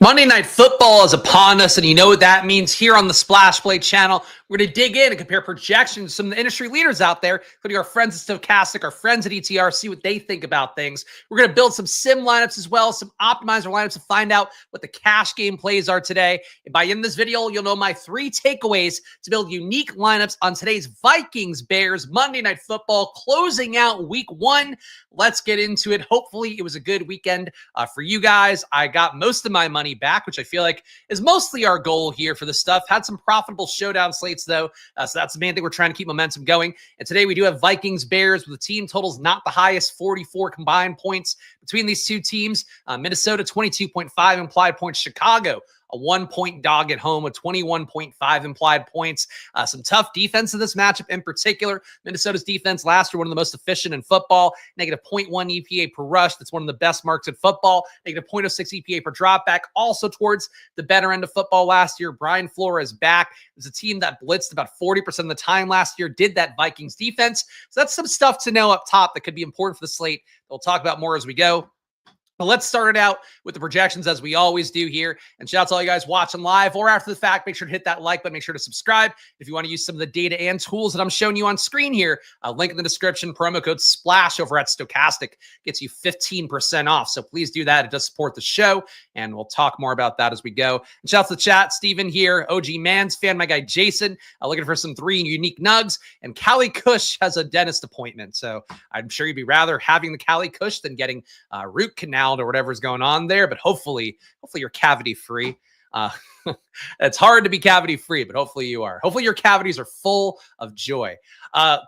Monday Night Football is upon us, and you know what that means. Here on the Splash Play channel, we're going to dig in and compare projections to some of the industry leaders out there, including our friends at Stochastic, our friends at ETR, see what they think about things. We're going to build some sim lineups as well, some optimizer lineups to find out what the cash game plays are today. And by the end of this video, you'll know my 3 takeaways to build unique lineups on today's Vikings-Bears Monday Night Football, closing out week 1. Let's get into it. Hopefully, it was a good weekend for you guys. I got most of my money back, which I feel like is mostly our goal here for this stuff. Had some profitable showdown slates though, so that's the main thing. We're trying to keep momentum going. And today we do have Vikings-Bears with the team totals not the highest, 44 combined points between these two teams. Minnesota 22.5 implied points. Chicago a 1-point dog at home with 21.5 implied points. Some tough defense in this matchup in particular. Minnesota's defense last year, one of the most efficient in football. Negative 0.1 EPA per rush. That's one of the best marks in football. Negative 0.06 EPA per dropback. Also towards the better end of football last year. Brian Flores back. It's a team that blitzed about 40% of the time last year. Did that Vikings defense. So that's some stuff to know up top that could be important for the slate. We'll talk about more as we go. But let's start it out with the projections as we always do here. And shout out to all you guys watching live or after the fact. Make sure to hit that like button. Make sure to subscribe. If you want to use some of the data and tools that I'm showing you on screen here, link in the description. Promo code SPLASH over at Stochastic gets you 15% off. So please do that. It does support the show. And we'll talk more about that as we go. And shout out to the chat. Steven here. OG Mans fan. My guy Jason. Looking for some 3 unique nugs. And Callie Cush has a dentist appointment. So I'm sure you'd be rather having the Callie Cush than getting root canal or whatever's going on there, but hopefully you're cavity free. It's hard to be cavity free, but hopefully you are. Hopefully your cavities are full of joy.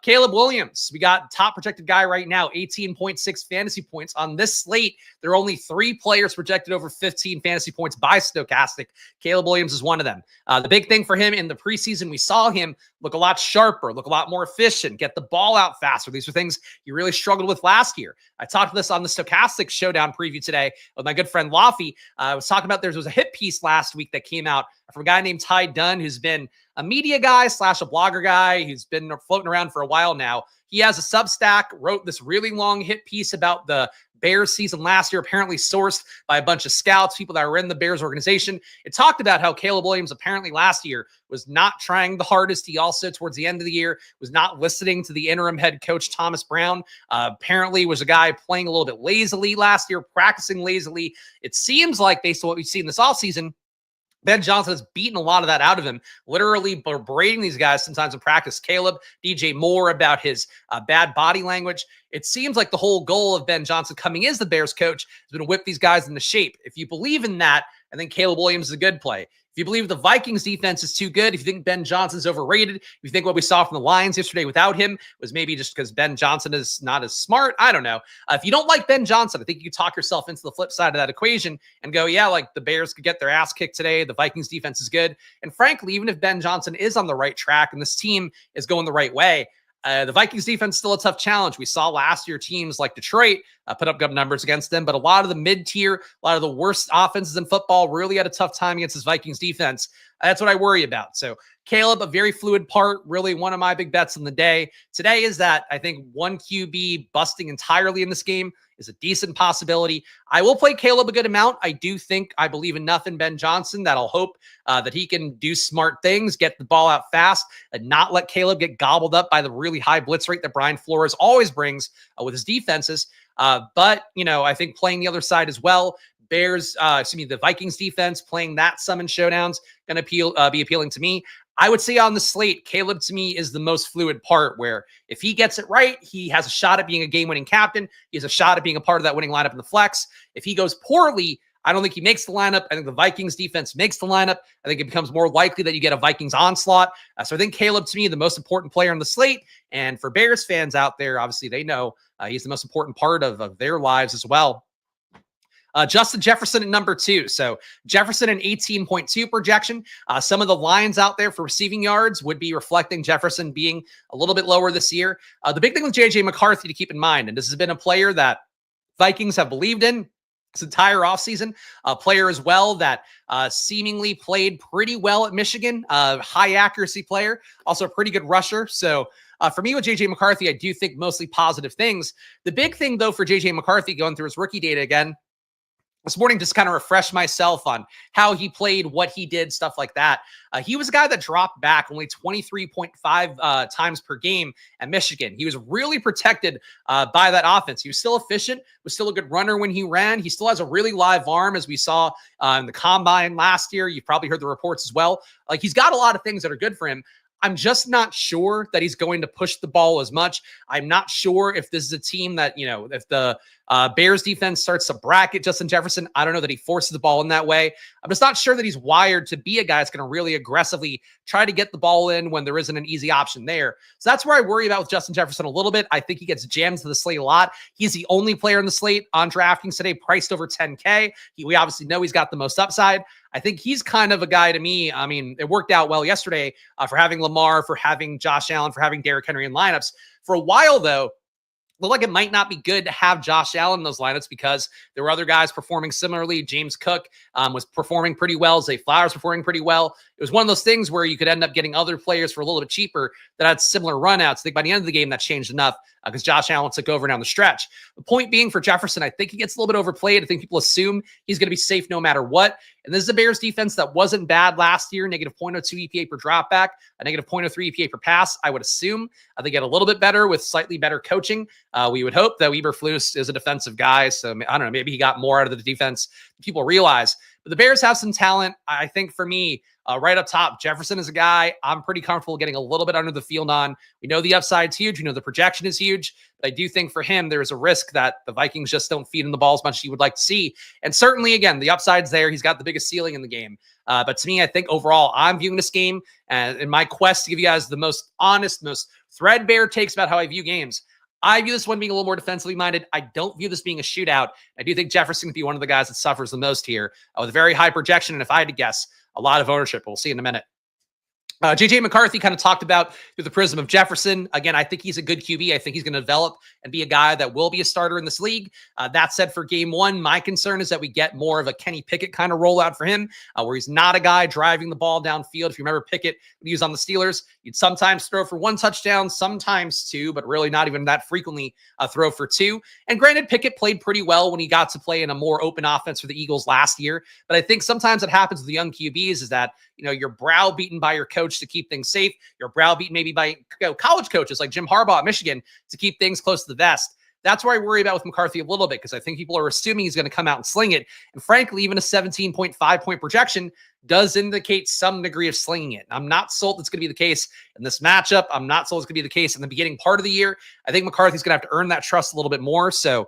Caleb Williams, we got top projected guy right now, 18.6 fantasy points on this slate. There are only 3 players projected over 15 fantasy points by Stochastic. Caleb Williams is one of them. The big thing for him in the preseason, we saw him look a lot sharper, look a lot more efficient, get the ball out faster. These are things he really struggled with last year. I talked this on the Stochastic Showdown preview today with my good friend Laffy. I was talking about there was a hit piece last week that came out from a guy named Ty Dunn, who's been a media guy / a blogger guy who's been floating around for a while now. He has a Substack, wrote this really long hit piece about the Bears season last year, apparently sourced by a bunch of scouts, people that were in the Bears organization. It talked about how Caleb Williams apparently last year was not trying the hardest. He also, towards the end of the year, was not listening to the interim head coach, Thomas Brown. Apparently was a guy playing a little bit lazily last year, practicing lazily. It seems like, based on what we've seen this offseason, Ben Johnson has beaten a lot of that out of him, literally berating these guys sometimes in practice. Caleb, DJ Moore about his bad body language. It seems like the whole goal of Ben Johnson coming as the Bears coach has been to whip these guys into shape. If you believe in that, I think Caleb Williams is a good play. If you believe the Vikings defense is too good, if you think Ben Johnson's overrated, if you think what we saw from the Lions yesterday without him was maybe just because Ben Johnson is not as smart, I don't know. If you don't like Ben Johnson, I think you can talk yourself into the flip side of that equation and go, yeah, like the Bears could get their ass kicked today. The Vikings defense is good. And frankly, even if Ben Johnson is on the right track and this team is going the right way, the Vikings defense is still a tough challenge. We saw last year teams like Detroit put up good numbers against them, but a lot of the mid-tier, a lot of the worst offenses in football really had a tough time against this Vikings defense. That's what I worry about. So Caleb, a very fluid part, really one of my big bets in the day. Today is that I think 1 QB busting entirely in this game is a decent possibility. I will play Caleb a good amount. I believe enough in Ben Johnson that I'll hope that he can do smart things, get the ball out fast, and not let Caleb get gobbled up by the really high blitz rate that Brian Flores always brings with his defenses. But, I think playing the other side as well, the Vikings defense playing that summon showdowns going to be appealing to me. I would say on the slate, Caleb to me is the most fluid part, where if he gets it right, he has a shot at being a game-winning captain. He has a shot at being a part of that winning lineup in the flex. If he goes poorly, I don't think he makes the lineup. I think the Vikings defense makes the lineup. I think it becomes more likely that you get a Vikings onslaught. So I think Caleb, to me, the most important player on the slate. And for Bears fans out there, obviously they know he's the most important part of their lives as well. Justin Jefferson at number 2. So Jefferson an 18.2 projection. Some of the lines out there for receiving yards would be reflecting Jefferson being a little bit lower this year. The big thing with JJ McCarthy to keep in mind, and this has been a player that Vikings have believed in this entire offseason, a player as well that seemingly played pretty well at Michigan, high accuracy player, also a pretty good rusher. So for me with JJ McCarthy, I do think mostly positive things. The big thing though for JJ McCarthy going through his rookie data again, this morning just kind of refresh myself on how he played, what he did, stuff like that. He was a guy that dropped back only 23.5 times per game at Michigan. He was really protected by that offense. He was still efficient, was still a good runner when he ran. He still has a really live arm, as we saw in the combine last year. You've probably heard the reports as well. Like, he's got a lot of things that are good for him. I'm just not sure that he's going to push the ball as much. I'm not sure if this is a team that, if the Bears defense starts to bracket Justin Jefferson, I don't know that he forces the ball in that way. I'm just not sure that he's wired to be a guy that's going to really aggressively try to get the ball in when there isn't an easy option there. So that's where I worry about with Justin Jefferson a little bit. I think he gets jammed to the slate a lot. He's the only player in the slate on DraftKings today priced over 10K. We obviously know he's got the most upside. I think he's kind of a guy to me. I mean, it worked out well yesterday for having Lamar, for having Josh Allen, for having Derrick Henry in lineups. For a while, though, looked like it might not be good to have Josh Allen in those lineups because there were other guys performing similarly. James Cook was performing pretty well. Zay Flowers performing pretty well. It was one of those things where you could end up getting other players for a little bit cheaper that had similar runouts. I think by the end of the game, that changed enough because Josh Allen took over down the stretch. The point being for Jefferson, I think he gets a little bit overplayed. I think people assume he's going to be safe no matter what. And this is a Bears defense that wasn't bad last year, negative 0.02 EPA per dropback, a negative 0.03 EPA per pass, I would assume. They get a little bit better with slightly better coaching. We would hope that Eberflus is a defensive guy. So I don't know, maybe he got more out of the defense than people realize. But the Bears have some talent. I think for me, right up top, Jefferson is a guy I'm pretty comfortable getting a little bit under the field on. We know the upside's huge. We know the projection is huge. But I do think for him, there is a risk that the Vikings just don't feed him the ball as much as you would like to see. And certainly, again, the upside's there. He's got the biggest ceiling in the game. But to me, I think overall, I'm viewing this game in my quest to give you guys the most honest, most threadbare takes about how I view games. I view this one being a little more defensively minded. I don't view this being a shootout. I do think Jefferson could be one of the guys that suffers the most here with a very high projection. And if I had to guess, a lot of ownership. We'll see in a minute. JJ McCarthy kind of talked about through the prism of Jefferson. Again, I think he's a good QB. I think he's going to develop and be a guy that will be a starter in this league. That said, for game one, my concern is that we get more of a Kenny Pickett kind of rollout for him, where he's not a guy driving the ball downfield. If you remember Pickett, when he was on the Steelers, you'd sometimes throw for 1 touchdown, sometimes 2, but really not even that frequently throw for 2. And granted, Pickett played pretty well when he got to play in a more open offense for the Eagles last year. But I think sometimes what happens with the young QBs is that, you're browbeaten by your coach to keep things safe. You're browbeaten maybe by college coaches like Jim Harbaugh at Michigan to keep things close to the vest. That's where I worry about with McCarthy a little bit because I think people are assuming he's going to come out and sling it. And frankly, even a 17.5 point projection does indicate some degree of slinging it. I'm not sold that's going to be the case in this matchup. I'm not sold it's going to be the case in the beginning part of the year. I think McCarthy's going to have to earn that trust a little bit more. So,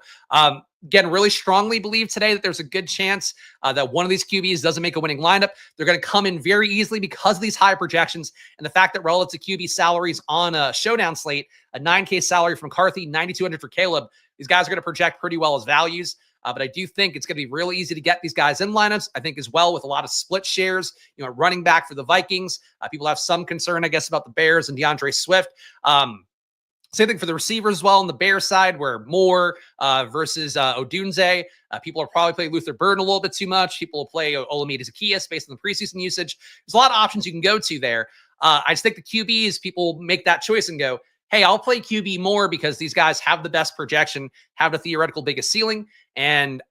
again, really strongly believe today that there's a good chance that one of these QBs doesn't make a winning lineup. They're going to come in very easily because of these high projections and the fact that relative to QB salaries on a showdown slate, a 9K salary from McCarthy, 9,200 for Caleb, these guys are going to project pretty well as values. But I do think it's going to be really easy to get these guys in lineups. I think as well with a lot of split shares, running back for the Vikings. People have some concern, I guess, about the Bears and DeAndre Swift. Same thing for the receivers as well on the Bears side, where Moore versus Odunze. People are probably playing Luther Burden a little bit too much. People will play Olamide Zaccheaus based on the preseason usage. There's a lot of options you can go to there. I just think the QBs, people make that choice and go, hey, I'll play QB more because these guys have the best projection, have the theoretical biggest ceiling, and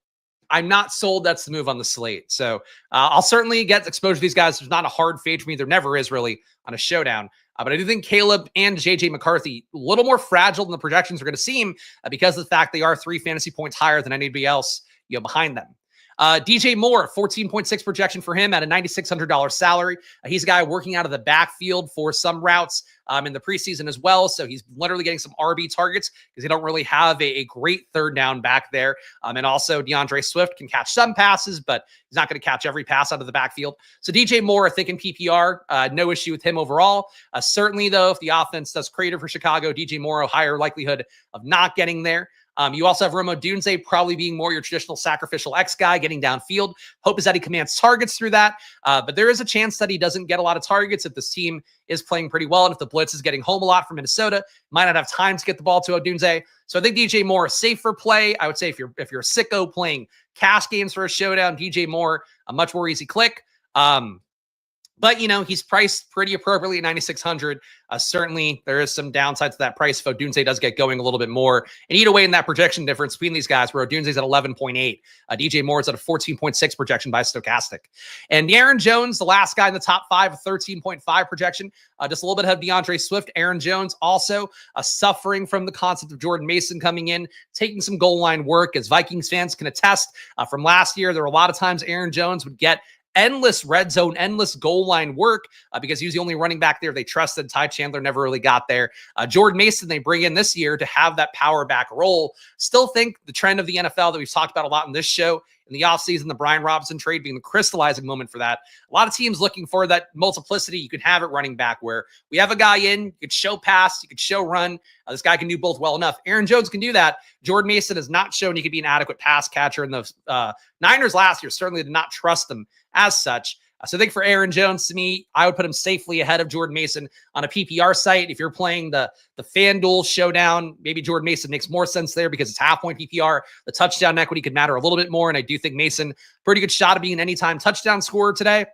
I'm not sold that's the move on the slate. So I'll certainly get exposure to these guys. There's not a hard fade for me. There never is really on a showdown. But I do think Caleb and JJ McCarthy a little more fragile than the projections are going to seem because of the fact they are 3 fantasy points higher than anybody else behind them. DJ Moore, 14.6 projection for him at a $9,600 salary. He's a guy working out of the backfield for some routes in the preseason as well. So he's literally getting some RB targets because they don't really have a great third down back there. And also DeAndre Swift can catch some passes, but he's not going to catch every pass out of the backfield. So DJ Moore, I think in PPR, no issue with him overall. Certainly though, if the offense does crater for Chicago, DJ Moore, a higher likelihood of not getting there. You also have Rome Odunze probably being more your traditional sacrificial X guy, getting downfield. Hope is that he commands targets through that. But there is a chance that he doesn't get a lot of targets if this team is playing pretty well. And if the blitz is getting home a lot from Minnesota, might not have time to get the ball to Odunze. So I think DJ Moore is safe for play. I would say if you're a sicko playing cash games for a showdown, DJ Moore, a much more easy click. But, he's priced pretty appropriately at 9,600. Certainly, there is some downside to that price if Odunze does get going a little bit more. And either way, in that projection difference between these guys, where Odunze's at 11.8, DJ Moore's at a 14.6 projection by Stochastic. And Aaron Jones, the last guy in the top 5, a 13.5 projection, just a little bit ahead of DeAndre Swift. Aaron Jones also suffering from the concept of Jordan Mason coming in, taking some goal line work, as Vikings fans can attest from last year. There were a lot of times Aaron Jones would get endless red zone, endless goal line work because he was the only running back there they trusted. Ty Chandler never really got there. Jordan Mason, they bring in this year to have that power back role. Still think the trend of the NFL that we've talked about a lot in this show in the offseason, the Brian Robinson trade being the crystallizing moment for that. A lot of teams looking for that multiplicity. You could have it running back where we have a guy in, you could show pass, you could show run. This guy can do both well enough. Aaron Jones can do that. Jordan Mason has not shown he could be an adequate pass catcher, and the Niners last year certainly did not trust them as such. So I think for Aaron Jones, to me, I would put him safely ahead of Jordan Mason on a PPR site. If you're playing the FanDuel Showdown, maybe Jordan Mason makes more sense there because it's half-point PPR. The touchdown equity could matter a little bit more, and I do think Mason, pretty good shot of being an anytime touchdown scorer today.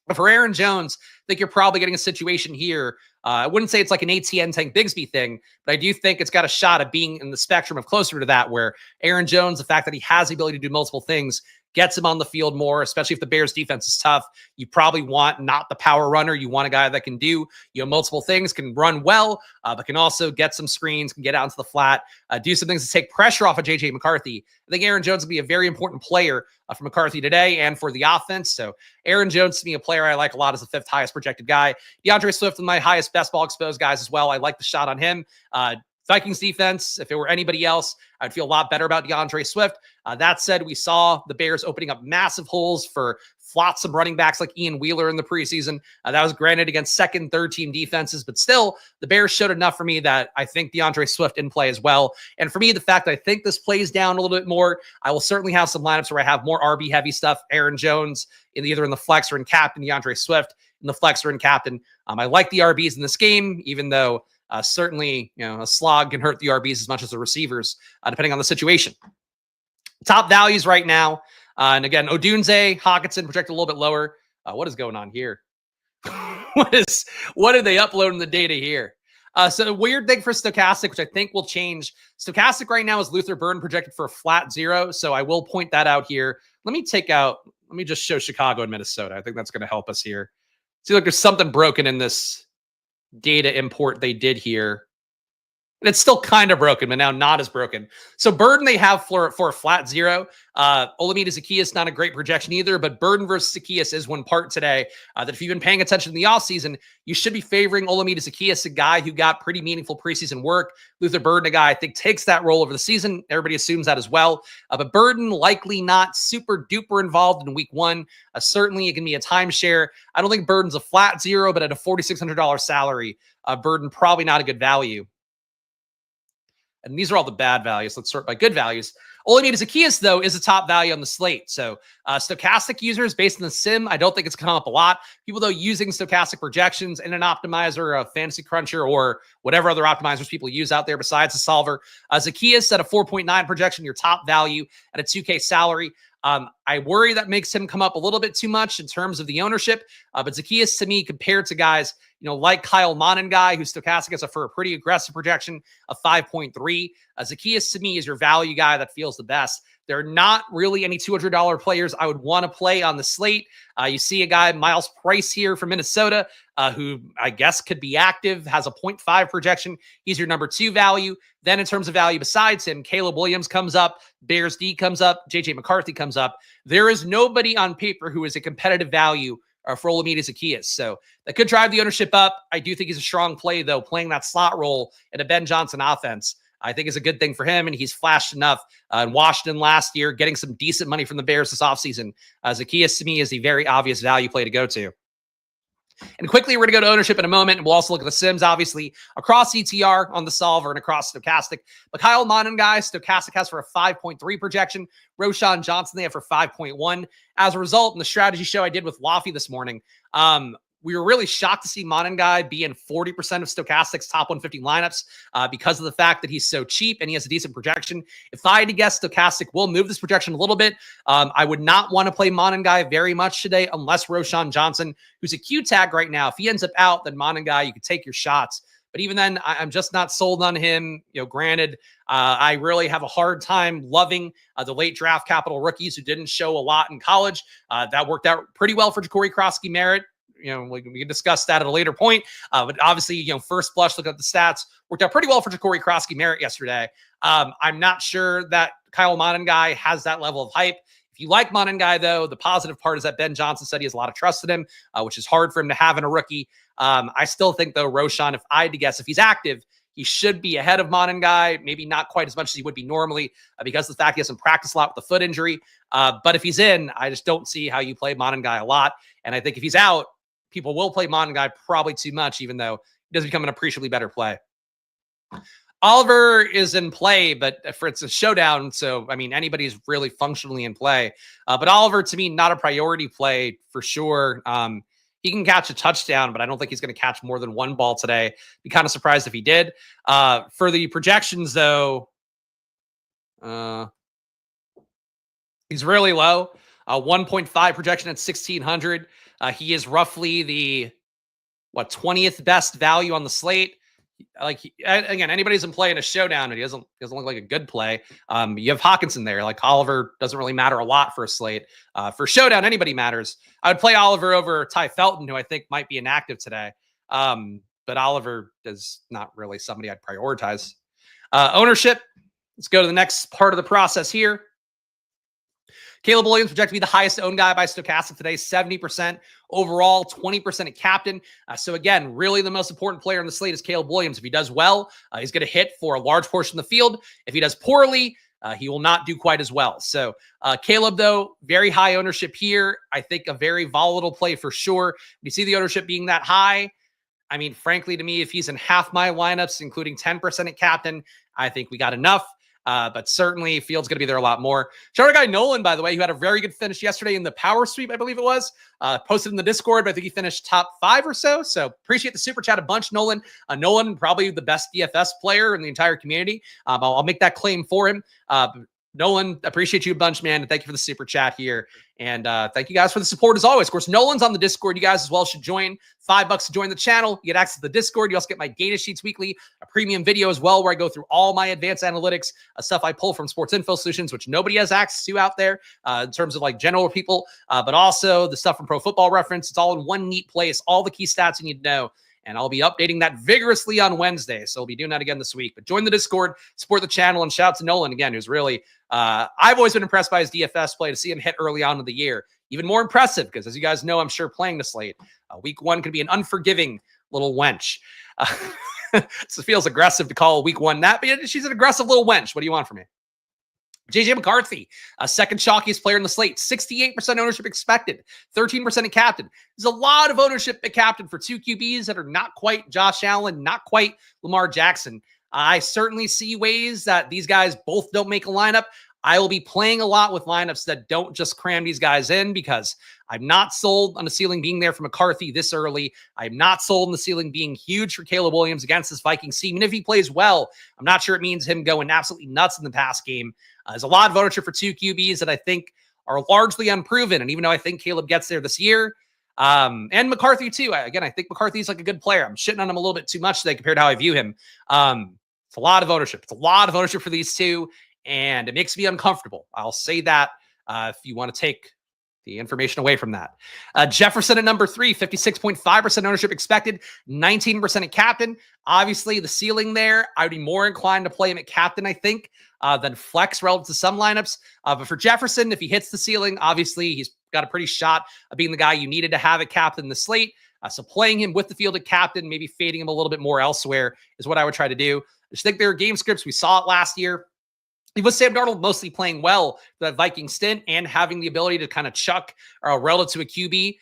But for Aaron Jones, I think you're probably getting a situation here. I wouldn't say it's like an ATN Tank Bigsby thing, but I do think it's got a shot of being in the spectrum of closer to that, where Aaron Jones, the fact that he has the ability to do multiple things, gets him on the field more, especially if the Bears defense is tough. You probably want not the power runner. You want a guy that can do, multiple things, can run well, but can also get some screens, can get out into the flat, do some things to take pressure off of JJ McCarthy. I think Aaron Jones will be a very important player for McCarthy today and for the offense. So Aaron Jones, to me, a player I like a lot as the 5th highest projected guy. DeAndre Swift, my highest best ball exposed guys as well. I like the shot on him. Vikings defense, if it were anybody else, I'd feel a lot better about DeAndre Swift. That said, we saw the Bears opening up massive holes for flotsam running backs like Ian Wheeler in the preseason. That was granted against second, third team defenses, but still, the Bears showed enough for me that I think DeAndre Swift in play as well. And for me, the fact that I think this plays down a little bit more, I will certainly have some lineups where I have more RB heavy stuff. Aaron Jones either in the flex or in captain, DeAndre Swift in the flex or in captain. I like the RBs in this game, even though certainly, a slog can hurt the RBs as much as the receivers, depending on the situation. Top values right now. And again, Odunze, Hawkinson projected a little bit lower. What is going on here? What are they uploading the data here? So a weird thing for Stochastic, which I think will change. Stochastic right now is Luther Burden projected for a flat 0. So I will point that out here. Let me just show Chicago and Minnesota. I think that's going to help us here. See, like there's something broken in this data import they did here. And it's still kind of broken, but now not as broken. So Burden they have for a flat 0. Olamide Zaccheaus, not a great projection either, but Burden versus Zaccheaus is one part today that if you've been paying attention in the offseason, you should be favoring Olamide Zaccheaus, a guy who got pretty meaningful preseason work. Luther Burden, a guy I think takes that role over the season. Everybody assumes that as well. But Burden likely not super duper involved in week 1. Certainly it can be a timeshare. I don't think Burden's a flat 0, but at a $4,600 salary, Burden probably not a good value. And these are all the bad values. Let's sort by good values. Olamide Zaccheaus, though, is a top value on the slate. So stochastic users based on the sim, I don't think it's come up a lot. People, though, using stochastic projections in an optimizer, a fantasy cruncher, or whatever other optimizers people use out there besides the solver. Zaccheaus at a 4.9 projection, your top value at a 2K salary. I worry that makes him come up a little bit too much in terms of the ownership. But Zaccheaus, to me, compared to guys, like Kyle Monin guy, who's stochastic is for a pretty aggressive projection of 5.3. Zaccheaus, to me, is your value guy that feels the best. There are not really any $200 players I would want to play on the slate. You see a guy, Miles Price here from Minnesota, who I guess could be active, has a 0.5 projection. He's your number 2 value. Then in terms of value besides him, Caleb Williams comes up, Bears D comes up, JJ McCarthy comes up. There is nobody on paper who is a competitive value for Olamide Zaccheaus. So that could drive the ownership up. I do think he's a strong play, though, playing that slot role in a Ben Johnson offense. I think is a good thing for him, and he's flashed enough in Washington last year, getting some decent money from the Bears this offseason. Zaccheaus, to me, is the very obvious value play to go to. And quickly, we're going to go to ownership in a moment, and we'll also look at the sims, obviously, across ETR on the solver and across stochastic. But Kyle Monin, guys, stochastic has for a 5.3 projection. Roshan Johnson, they have for 5.1. As a result, in the strategy show I did with Laffy this morning, We were really shocked to see Monangai be in 40% of Stochastic's top 150 lineups because of the fact that he's so cheap and he has a decent projection. If I had to guess, Stochastic will move this projection a little bit. I would not want to play Monangai very much today unless Roschon Johnson, who's a Q tag right now, if he ends up out, then Monangai, you could take your shots. But even then, I'm just not sold on him. Granted, I really have a hard time loving the late draft capital rookies who didn't show a lot in college. That worked out pretty well for Ja'Cory Krosky-Merritt. We can discuss that at a later point. But obviously, first blush, look at the stats, worked out pretty well for Ja'Cory Krosky-Merritt yesterday. I'm not sure that Kyle Monangai has that level of hype. If you like Monangai, though, the positive part is that Ben Johnson said he has a lot of trust in him, which is hard for him to have in a rookie. I still think, though, Roschon, if I had to guess, if he's active, he should be ahead of Monangai, maybe not quite as much as he would be normally because of the fact he hasn't practiced a lot with the foot injury. But if he's in, I just don't see how you play Monangai a lot. And I think if he's out, people will play Monangai probably too much, even though he does become an appreciably better play. Oliver is in play, but for it's a showdown, so I mean anybody's really functionally in play. But Oliver, to me, not a priority play for sure. He can catch a touchdown, but I don't think he's going to catch more than one ball today. Be kind of surprised if he did. For the projections, though, he's really low. 1.5 projection at 1,600. He is roughly the 20th best value on the slate. Again, anybody's in play in a showdown, and he doesn't look like a good play. You have Hawkinson there. Like Oliver doesn't really matter a lot for a slate. For showdown, anybody matters. I would play Oliver over Ty Felton, who I think might be inactive today. But Oliver is not really somebody I'd prioritize. Ownership. Let's go to the next part of the process here. Caleb Williams projected to be the highest owned guy by Stochastic today, 70% overall, 20% at captain. So again, really the most important player on the slate is Caleb Williams. If he does well, he's going to hit for a large portion of the field. If he does poorly, he will not do quite as well. So Caleb, though, very high ownership here. I think a very volatile play for sure. You see the ownership being that high. I mean, frankly, to me, if he's in half my lineups, including 10% at captain, I think we got enough. But certainly Fields going to be there a lot more. Shout out guy Nolan, by the way, who had a very good finish yesterday in the power sweep, I believe it was. Posted in the Discord, but I think he finished top 5 or so. So appreciate the super chat a bunch, Nolan. Nolan, probably the best DFS player in the entire community. I'll make that claim for him. Nolan, appreciate you a bunch, man. And thank you for the super chat here. And thank you guys for the support as always. Of course, Nolan's on the Discord. You guys as well should join. $5 to join the channel. You get access to the Discord. You also get my data sheets weekly, a premium video as well, where I go through all my advanced analytics, stuff I pull from Sports Info Solutions, which nobody has access to out there in terms of like general people, but also the stuff from Pro Football Reference. It's all in one neat place, all the key stats you need to know. And I'll be updating that vigorously on Wednesday. So I'll be doing that again this week. But join the Discord, support the channel, and shout out to Nolan again, who's really, I've always been impressed by his DFS play. To see him hit early on in the year, even more impressive because, as you guys know, I'm sure playing the slate, week 1 can be an unforgiving little wench. It feels aggressive to call week 1 that, but she's an aggressive little wench. What do you want from me? JJ McCarthy, second chalkiest player in the slate, 68% ownership expected, 13% at captain. There's a lot of ownership at captain for 2 QBs that are not quite Josh Allen, not quite Lamar Jackson. I certainly see ways that these guys both don't make a lineup. I will be playing a lot with lineups that don't just cram these guys in because I'm not sold on the ceiling being there for McCarthy this early. I'm not sold on the ceiling being huge for Caleb Williams against this Vikings team. And if he plays well, I'm not sure it means him going absolutely nuts in the pass game. There's a lot of ownership for 2 QBs that I think are largely unproven. And even though I think Caleb gets there this year, and McCarthy too, I think McCarthy's like a good player. I'm shitting on him a little bit too much today compared to how I view him. It's a lot of ownership. It's a lot of ownership for these 2. And it makes me uncomfortable. I'll say that if you want to take the information away from that. Jefferson at number 3, 56.5% ownership expected, 19% at captain. Obviously, the ceiling there, I would be more inclined to play him at captain, I think, than flex relative to some lineups. But for Jefferson, if he hits the ceiling, obviously, he's got a pretty shot of being the guy you needed to have at captain in the slate. So playing him with the field at captain, maybe fading him a little bit more elsewhere is what I would try to do. I just think there are game scripts. We saw it last year. With Sam Darnold mostly playing well for that Viking stint and having the ability to kind of chuck relative to a QB,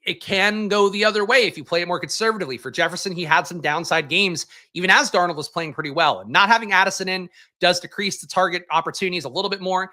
it can go the other way if you play it more conservatively. For Jefferson, he had some downside games, even as Darnold was playing pretty well. And not having Addison in does decrease the target opportunities a little bit more.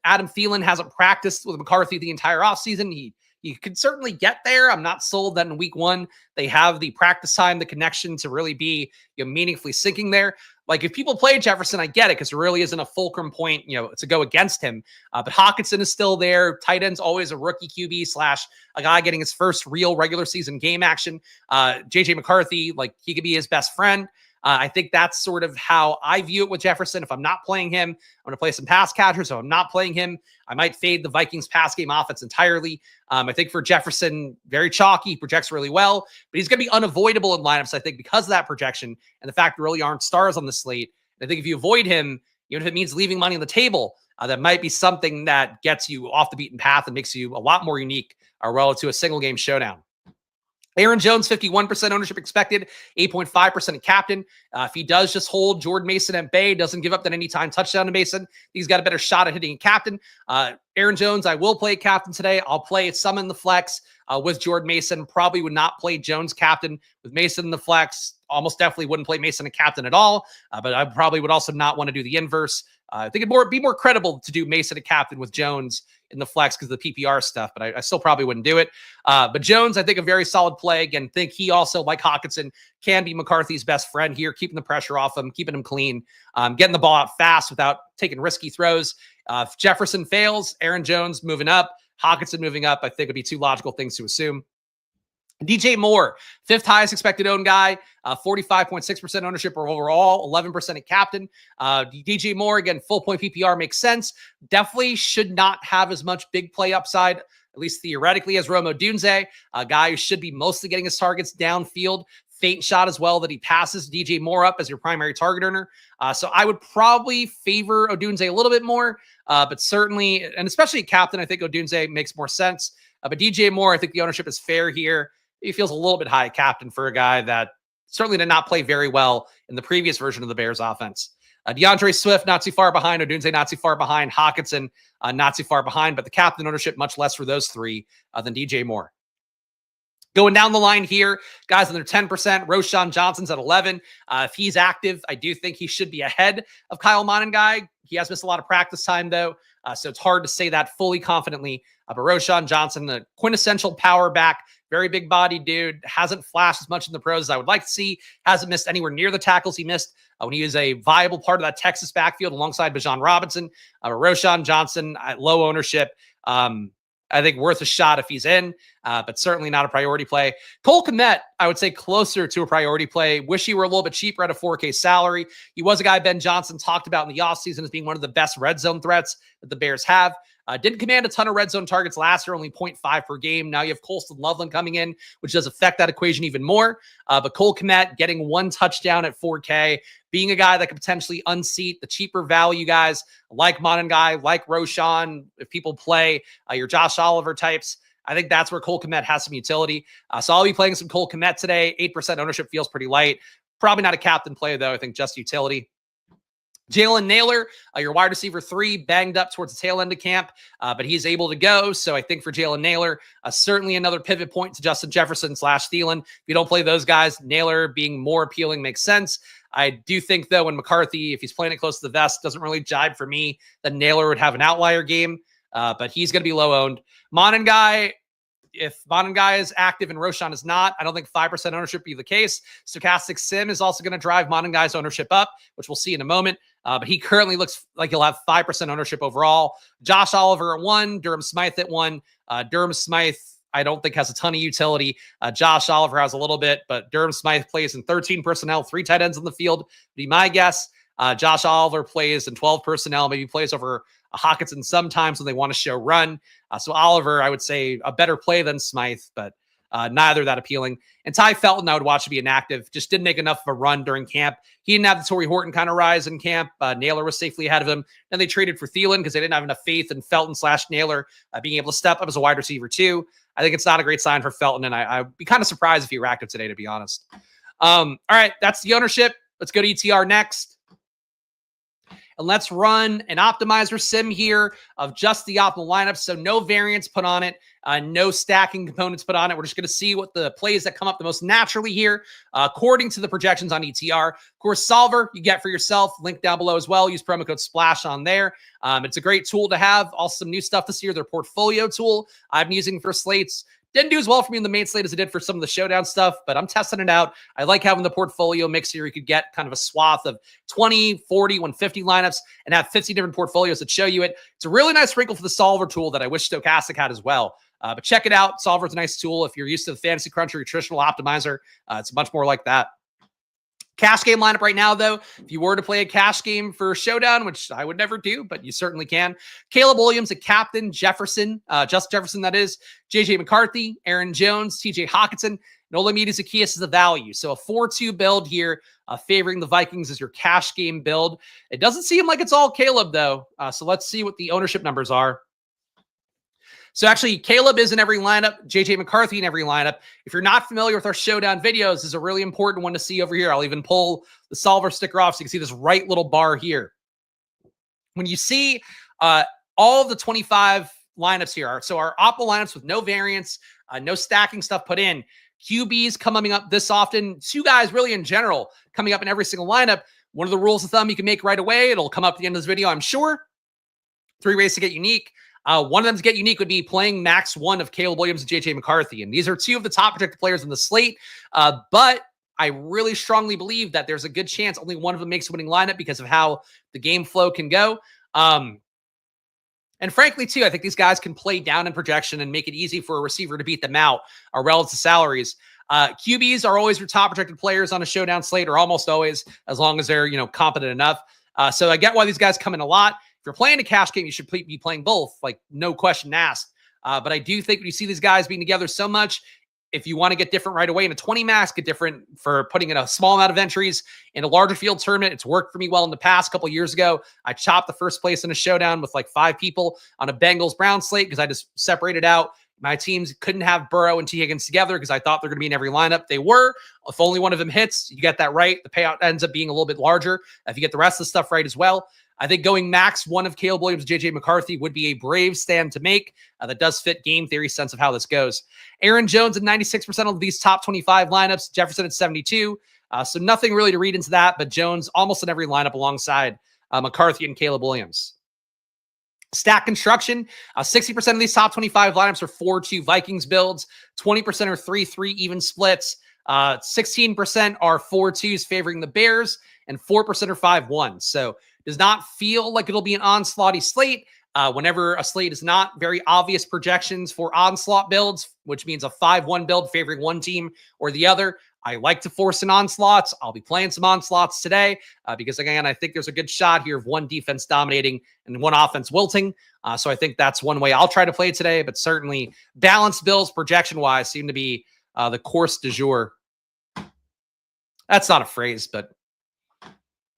Adam Thielen hasn't practiced with McCarthy the entire offseason. He You could certainly get there. I'm not sold that in week one they have the practice time, the connection to really be meaningfully sinking there. Like if people play Jefferson, I get it because there really isn't a fulcrum point, to go against him. But Hockenson is still there. Tight end's always a rookie QB / a guy getting his first real regular season game action. JJ McCarthy, like he could be his best friend. I think that's sort of how I view it with Jefferson. If I'm not playing him, I'm going to play some pass catchers. So if I'm not playing him, I might fade the Vikings pass game offense entirely. I think for Jefferson, very chalky, projects really well, but he's going to be unavoidable in lineups, I think, because of that projection and the fact there really aren't stars on the slate. And I think if you avoid him, if it means leaving money on the table, that might be something that gets you off the beaten path and makes you a lot more unique relative to a single game showdown. Aaron Jones, 51% ownership expected, 8.5% at captain. If he does just hold Jordan Mason at bay, doesn't give up that anytime touchdown to Mason, he's got a better shot at hitting a captain. Aaron Jones, I will play captain today. I'll play some in the flex with Jordan Mason. Probably would not play Jones captain with Mason in the flex. Almost definitely wouldn't play Mason a captain at all. But I probably would also not want to do the inverse. I think it'd be more credible to do Mason a captain with Jones in the flex because of the PPR stuff, but I still probably wouldn't do it. But Jones, I think a very solid play. Again, think he also, like Hockenson, can be McCarthy's best friend here, keeping the pressure off him, keeping him clean, getting the ball out fast without taking risky throws. If Jefferson fails, Aaron Jones moving up, Hockenson moving up, I think would be two logical things to assume. DJ Moore, 5th highest expected owned guy, 45.6% ownership overall, 11% at captain. DJ Moore, again, full point PPR makes sense. Definitely should not have as much big play upside, at least theoretically, as Rome Odunze, a guy who should be mostly getting his targets downfield. Faint shot as well that he passes DJ Moore up as your primary target earner. So I would probably favor Odunze a little bit more, but certainly, and especially at captain, I think Odunze makes more sense. But DJ Moore, I think the ownership is fair here. He feels a little bit high captain for a guy that certainly did not play very well in the previous version of the Bears offense. DeAndre Swift, not too far behind. Odunze, not too far behind. Hockenson, not too far behind. But the captain ownership, much less for those three than DJ Moore. Going down the line here, guys under 10%. Roschon Johnson's at 11. If he's active, I do think he should be ahead of Kyle Monangai. He has missed a lot of practice time, though, so it's hard to say that fully confidently. But Roschon Johnson, the quintessential power back, very big body dude, hasn't flashed as much in the pros as I would like to see, hasn't missed anywhere near the tackles he missed when he was a viable part of that Texas backfield alongside Bijan Robinson. Roschon Johnson at low ownership. I think worth a shot if he's in, but certainly not a priority play. Cole Kmet, I would say closer to a priority play. Wish he were a little bit cheaper at a $4K salary. He was a guy Ben Johnson talked about in the offseason as being one of the best red zone threats that the Bears have. Didn't command a ton of red zone targets last year, only 0.5 per game. Now you have Colston Loveland coming in, which does affect that equation even more. But Cole Kmet getting one touchdown at 4K, being a guy that could potentially unseat the cheaper value guys like Monangai, like Roschon, if people play your Josh Oliver types. I think that's where Cole Kmet has some utility. So I'll be playing some Cole Kmet today. 8% ownership feels pretty light. Probably not a captain play, though. I think just utility. Jalen Naylor, your wide receiver 3, banged up towards the tail end of camp, but he's able to go. So I think for Jalen Naylor, certainly another pivot point to Justin Jefferson / Thielen. If you don't play those guys, Naylor being more appealing makes sense. I do think, though, when McCarthy, if he's playing it close to the vest, doesn't really jibe for me, that Naylor would have an outlier game, but he's going to be low owned. Monangai, if Monangai is active and Roschon is not, I don't think 5% ownership would be the case. Stochastic Sim is also going to drive Monangai's ownership up, which we'll see in a moment. But he currently looks like he'll have 5% ownership overall. Josh Oliver at 1, Durham Smythe at 1. Durham Smythe, I don't think has a ton of utility. Josh Oliver has a little bit, but Durham Smythe plays in 13 personnel, 3 tight ends on the field. Be my guess. Josh Oliver plays in 12 personnel, maybe plays over Hockenson sometimes when they want to show run. So Oliver, I would say a better play than Smythe, but neither that appealing. And Ty Felton, I would watch to be inactive. Just didn't make enough of a run during camp. He didn't have the Torrey Horton kind of rise in camp. Naylor was safely ahead of him. Then they traded for Thielen because they didn't have enough faith in Felton / Naylor being able to step up as a wide receiver too. I think it's not a great sign for Felton, and I'd be kind of surprised if he were active today, to be honest. All right, that's the ownership. Let's go to ETR next. And let's run an optimizer sim here of just the optimal lineups. So no variants put on it, no stacking components put on it. We're just going to see what the plays that come up the most naturally here, according to the projections on ETR. Of course, Solver you get for yourself. Link down below as well. Use promo code SPLASH on there. It's a great tool to have. Also some new stuff this year. Their portfolio tool I've been using for slates. Didn't do as well for me in the main slate as it did for some of the showdown stuff, but I'm testing it out. I like having the portfolio mix here. You could get kind of a swath of 20, 40, 150 lineups and have 50 different portfolios that show you it. It's a really nice wrinkle for the Solver tool that I wish Stochastic had as well. But check it out. Solver's a nice tool. If you're used to the Fantasy Cruncher, your traditional optimizer, it's much more like that. Cash game lineup right now, though, if you were to play a cash game for Showdown, which I would never do, but you certainly can. Caleb Williams at captain, Jefferson, Justin Jefferson, that is, J.J. McCarthy, Aaron Jones, T.J. Hawkinson, and Olamide Zaccheaus is the value. So a 4-2 build here, favoring the Vikings as your cash game build. It doesn't seem like it's all Caleb, though. So let's see what the ownership numbers are. So actually, Caleb is in every lineup, J.J. McCarthy in every lineup. If you're not familiar with our Showdown videos, this is a really important one to see over here. I'll even pull the Solver sticker off so you can see this right little bar here. When you see all of the 25 lineups here, so our optimal lineups with no variants, no stacking stuff put in, QBs coming up this often, 2 guys really in general coming up in every single lineup. One of the rules of thumb you can make right away, it'll come up at the end of this video, I'm sure. 3 ways to get unique. One of them to get unique would be playing max 1 of Caleb Williams and J.J. McCarthy. And these are 2 of the top projected players in the slate. But I really strongly believe that there's a good chance only one of them makes a winning lineup because of how the game flow can go. And frankly, too, I think these guys can play down in projection and make it easy for a receiver to beat them out relative to salaries. QBs are always your top projected players on a Showdown slate, or almost always, as long as they're, competent enough. So I get why these guys come in a lot. If you're playing a cash game, you should be playing both, like no question asked. But I do think when you see these guys being together so much, if you want to get different right away in a 20 max, get different for putting in a small amount of entries in a larger field tournament. It's worked for me well in the past. Couple years ago, I chopped the first place in a Showdown with like 5 people on a Bengals-Browns slate because I just separated out. My teams couldn't have Burrow and T. Higgins together because I thought they're going to be in every lineup. They were. If only one of them hits, you get that right. The payout ends up being a little bit larger if you get the rest of the stuff right as well. I think going max 1 of Caleb Williams, J.J. McCarthy would be a brave stand to make. That does fit game theory sense of how this goes. Aaron Jones at 96% of these top 25 lineups. Jefferson at 72. So nothing really to read into that, but Jones almost in every lineup alongside McCarthy and Caleb Williams. Stack construction, 60% of these top 25 lineups are 4-2 Vikings builds. 20% are 3-3 even splits. 16% are 4-2s favoring the Bears, and 4% are 5-1. So does not feel like it'll be an onslaughty slate. Whenever a slate is not very obvious projections for onslaught builds, which means a 5-1 build favoring one team or the other, I like to force in onslaughts. I'll be playing some onslaughts today because, again, I think there's a good shot here of one defense dominating and one offense wilting. So I think that's one way I'll try to play today, but certainly balanced builds projection-wise seem to be the course du jour. That's not a phrase, but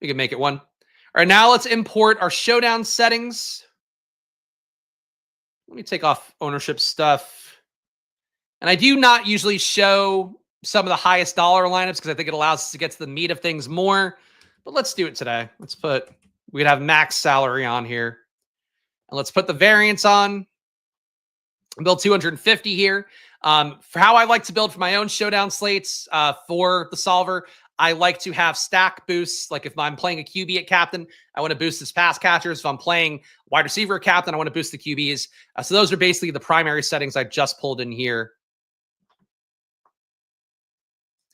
we can make it one. All right, now let's import our Showdown settings. Let me take off ownership stuff. And I do not usually show some of the highest dollar lineups because I think it allows us to get to the meat of things more. But let's do it today. We could have max salary on here. And let's put the variance on. Build 250 here. For how I like to build for my own Showdown slates for the Solver, I like to have stack boosts. Like if I'm playing a QB at captain, I want to boost his pass catchers. If I'm playing wide receiver at captain, I want to boost the QBs. So those are basically the primary settings I just pulled in here.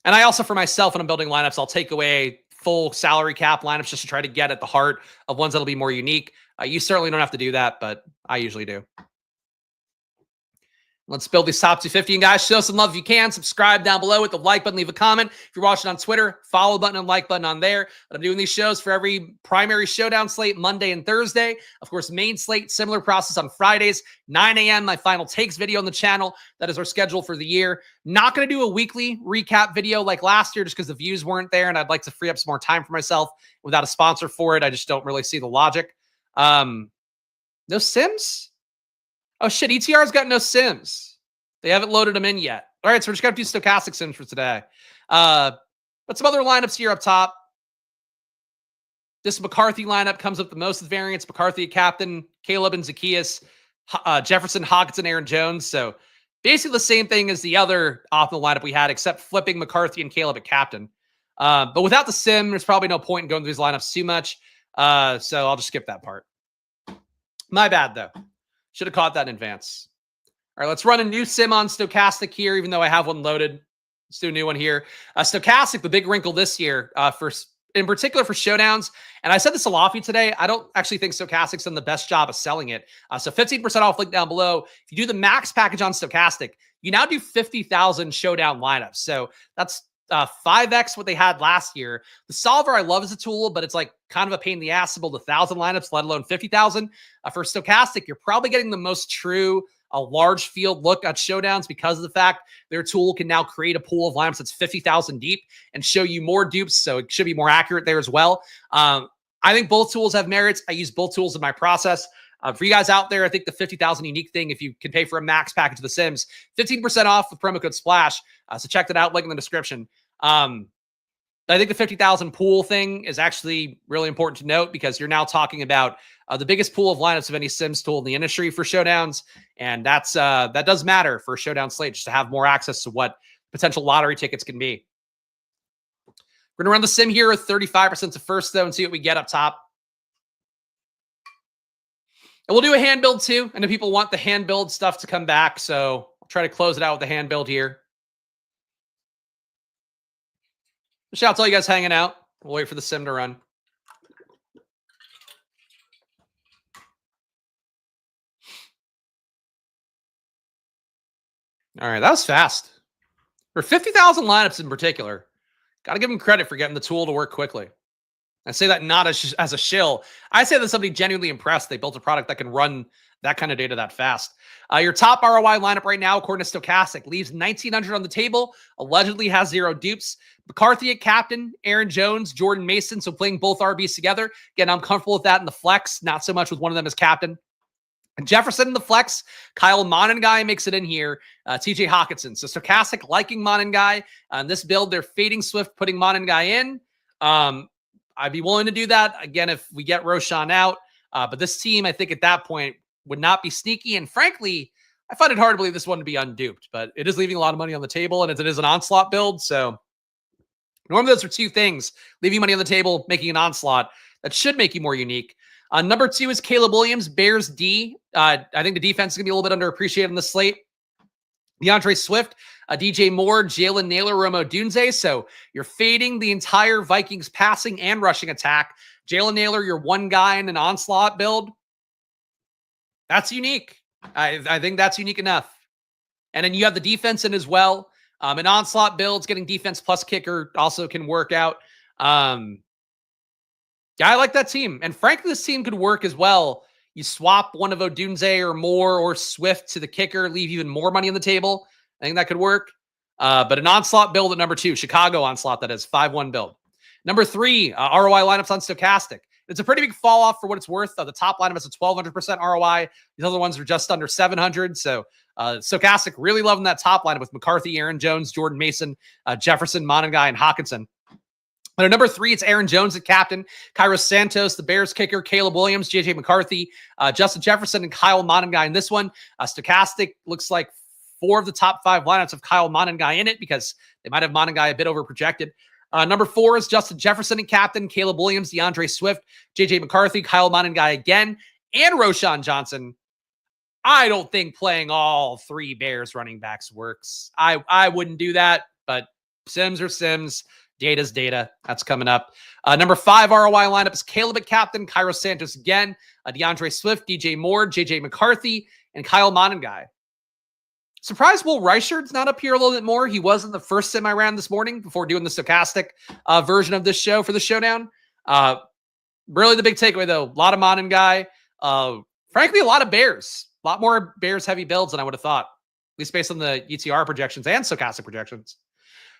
And I also, for myself, when I'm building lineups, I'll take away full salary cap lineups just to try to get at the heart of ones that'll be more unique. You certainly don't have to do that, but I usually do. Let's build these top 250. And guys, show some love if you can. Subscribe down below with the like button. Leave a comment. If you're watching on Twitter, follow button and like button on there. But I'm doing these shows for every primary Showdown slate Monday and Thursday. Of course, main slate, similar process on Fridays. 9 a.m., my final takes video on the channel. That is our schedule for the year. Not going to do a weekly recap video like last year just because the views weren't there, and I'd like to free up some more time for myself without a sponsor for it. I just don't really see the logic. No Sims? Oh, shit. ETR's got no Sims. They haven't loaded them in yet. All right, so we're just going to do stochastic Sims for today. But some other lineups here up top. This McCarthy lineup comes up the most with variance. McCarthy at captain, Caleb and Zacchaeus, Jefferson, Hawkinson, Aaron Jones. So basically the same thing as the other optimal lineup we had, except flipping McCarthy and Caleb at captain. But without the sim, there's probably no point in going through these lineups too much. So I'll just skip that part. My bad, though. Should have caught that in advance. All right, let's run a new sim on Stochastic here, even though I have one loaded. Let's do a new one here. Stochastic, the big wrinkle this year, in particular for showdowns, and I said this to Lofty today, I don't actually think Stochastic's done the best job of selling it. So 15% off, link down below. If you do the max package on Stochastic, you now do 50,000 showdown lineups. So that's 5x what they had last year. The solver I love as a tool, but it's like kind of a pain in the ass to build 1,000 lineups, let alone 50,000. For Stochastic, you're probably getting the most true, a large field look at showdowns because of the fact their tool can now create a pool of lineups that's 50,000 deep and show you more dupes. So it should be more accurate there as well. I think both tools have merits. I use both tools in my process. For you guys out there, I think the 50,000 unique thing, if you can pay for a max package of the Sims, 15% off with promo code SPLASH. So check that out, link in the description. I think the 50,000 pool thing is actually really important to note because you're now talking about the biggest pool of lineups of any Sims tool in the industry for showdowns. And that does matter for a showdown slate, just to have more access to what potential lottery tickets can be. We're going to run the sim here at 35% to first, though, and see what we get up top. And we'll do a hand build, too. And if people want the hand build stuff to come back, so I'll try to close it out with the hand build here. Shout out to all you guys hanging out. We'll wait for the sim to run. All right, that was fast. For 50,000 lineups in particular, got to give them credit for getting the tool to work quickly. I say that not as a shill. I say that somebody genuinely impressed. They built a product that can run that kind of data that fast. Your top ROI lineup right now, according to Stochastic, leaves 1,900 on the table, allegedly has 0 dupes. McCarthy at captain, Aaron Jones, Jordan Mason, so playing both RBs together. Again, I'm comfortable with that in the flex, not so much with one of them as captain. And Jefferson in the flex, Kyle Monangai makes it in here, TJ Hawkinson. So Stochastic liking Monangai. On this build, they're fading Swift, putting Monangai in. I'd be willing to do that, again, if we get Roshan out. But this team, I think at that point, would not be sneaky. And frankly, I find it hard to believe this one to be unduped, but it is leaving a lot of money on the table, and it is an onslaught build. So normally those are two things, leaving money on the table, making an onslaught. That should make you more unique. Number 2 is Caleb Williams, Bears D. I think the defense is going to be a little bit underappreciated in the slate. DeAndre Swift, DJ Moore, Jalen Naylor, Romo Dunze. So you're fading the entire Vikings passing and rushing attack. Jalen Naylor, your one guy in an onslaught build. That's unique. I think that's unique enough. And then you have the defense in as well. An onslaught builds, getting defense plus kicker also can work out. Yeah, I like that team. And frankly, this team could work as well. You swap one of Odunze or Moore or Swift to the kicker, leave even more money on the table. I think that could work. But an onslaught build at number 2, Chicago onslaught, that is 5-1 build. Number 3, ROI lineups on Stochastic. It's a pretty big fall off for what it's worth. The top lineup is a 1,200% ROI. These other ones are just under 700. So Stochastic really loving that top lineup with McCarthy, Aaron Jones, Jordan Mason, Jefferson, Monangai, and Hawkinson. But at number 3, it's Aaron Jones at captain, Kairos Santos, the Bears kicker, Caleb Williams, JJ McCarthy, Justin Jefferson, and Kyle Monangai in this one. Stochastic looks like 4 of the top 5 lineups have Kyle Monangai in it because they might have Monangai a bit over projected. Number 4 is Justin Jefferson and captain, Caleb Williams, DeAndre Swift, JJ McCarthy, Kyle Monangai again, and Roshan Johnson. I don't think playing all 3 Bears running backs works. I wouldn't do that, but Sims are Sims. Data's data. That's coming up. Number 5 ROI lineup is Caleb at captain, Kairos Santos again, DeAndre Swift, DJ Moore, JJ McCarthy, and Kyle Monangai. Surprised Will Reichard's not up here a little bit more. He was in the first sim I ran this morning before doing the Stochastic version of this show for the Showdown. Really the big takeaway, though, a lot of Monangai. Frankly, a lot of Bears. A lot more Bears-heavy builds than I would have thought, at least based on the ETR projections and Stochastic projections.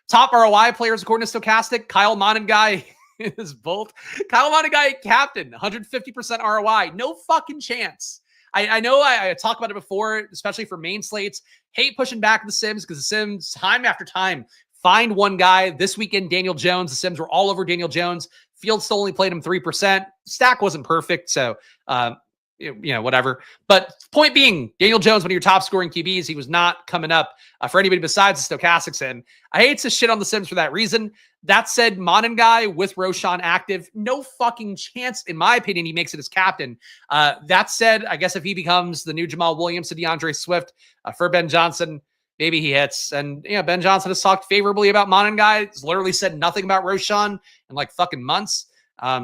Top ROI players according to Stochastic, Kyle Monangai is both. Kyle Monangai, captain, 150% ROI. No fucking chance. I know I talked about it before, especially for main slates. Hate pushing back the Sims because the Sims, time after time, find one guy. This weekend, Daniel Jones. The Sims were all over Daniel Jones. Fields still only played him 3%. Stack wasn't perfect, so whatever. But point being, Daniel Jones, one of your top scoring QBs, he was not coming up for anybody besides the Stochastics. And I hate to shit on the Sims for that reason. That said, Monangai with Roshan active, no fucking chance, in my opinion, he makes it as captain. That said, I guess if he becomes the new Jamal Williams to DeAndre Swift for Ben Johnson, maybe he hits. And Ben Johnson has talked favorably about Monangai. He's literally said nothing about Roshan in like fucking months.